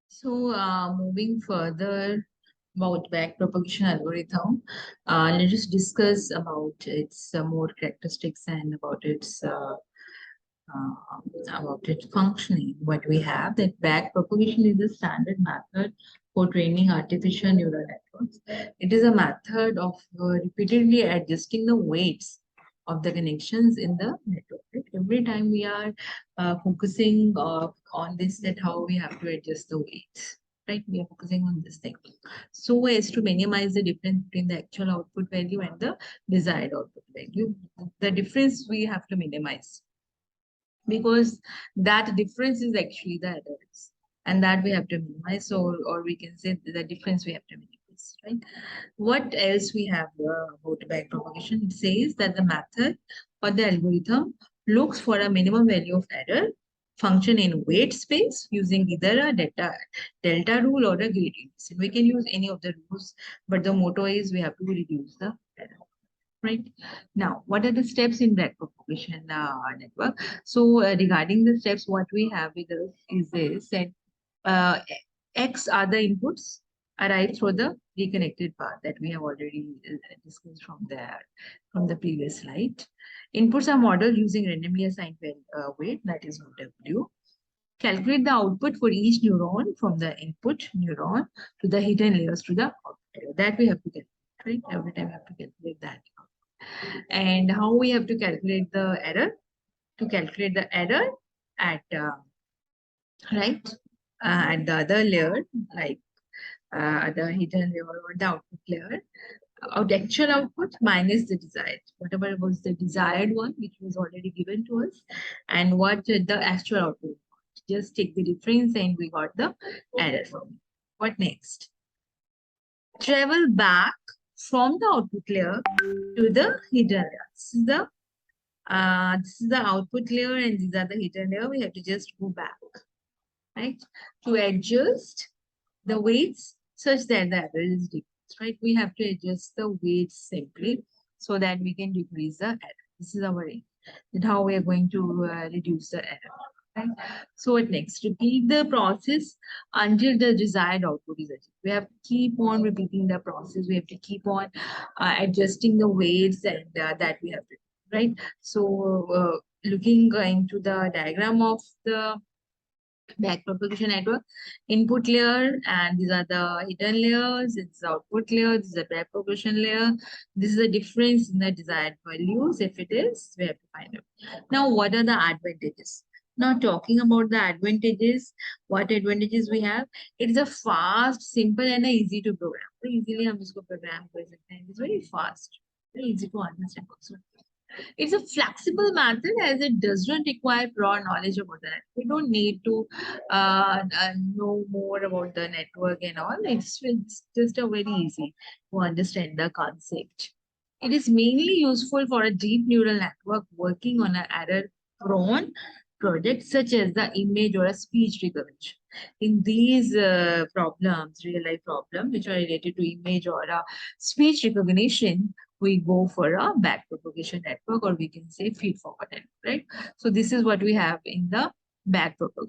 So, moving further about backpropagation algorithm, let's just discuss about its more characteristics and about its functioning. What we have that backpropagation is the standard method for training artificial neural networks. It is a method of repeatedly adjusting the weights of the connections in the network. Right? Every time we are focusing on this, that how we have to adjust the weights. Right, we are focusing on this thing so as to minimize the difference between the actual output value and the desired output value. The difference we have to minimize because that difference is actually the errors and that we have to minimize, or we can say the difference we have to minimize, right? What else we have about backpropagation? It says that the method or the algorithm looks for a minimum value of error function in weight space using either a delta rule or a gradient descent. We can use any of the rules, but the motto is we have to reduce the error. Right. Now, what are the steps in backpropagation network? So, regarding the steps, what we have with us is this, that uh, X are the inputs arrived through the reconnected path that we have already discussed from the previous slide. Inputs are modeled using randomly assigned weight, that is W. Calculate the output for each neuron from the input neuron to the hidden layers to the output layer. That we have to calculate, right? Every time we have to calculate that. And how we have to calculate the error? To calculate the error at right at the other layer, like the hidden layer or the output layer, out actual output minus the desired, whatever was the desired one which was already given to us, and what the actual output. Just take the difference and we got the error from it. What next? Travel back from the output layer to the hidden layer. This is the output layer and these are the hidden layer. We have to just go back, right? To adjust the weights such that the error is decreased, right? We have to adjust the weights simply so that we can decrease the error. This is our aim. That's how we are going to reduce the error. Right? So what next? Repeat the process until the desired output is achieved. We have to keep on repeating the process. We have to keep on adjusting the weights and that we have to do, right? So looking into the diagram of the backpropagation network, input layer, and these are the hidden layers, it's the output layer, this is the backpropagation layer. This is the difference in the desired values. If it is, we have to find out. Now, what are the advantages? Now, talking about the advantages, what advantages we have? It is a fast, simple, and easy to program. So easily, हम इसको program कर सकते हैं. It's very fast, very easy to understand also. It's a flexible method as it does not require prior knowledge about the network. We don't need to know more about the network and all. It's just a very easy to understand the concept. It is mainly useful for a deep neural network working on an error-prone project such as the image or a speech recognition. In these problems, real-life problems, which are related to image or speech recognition, we go for a backpropagation network, or we can say feed-forward network, right? So this is what we have in the backpropagation.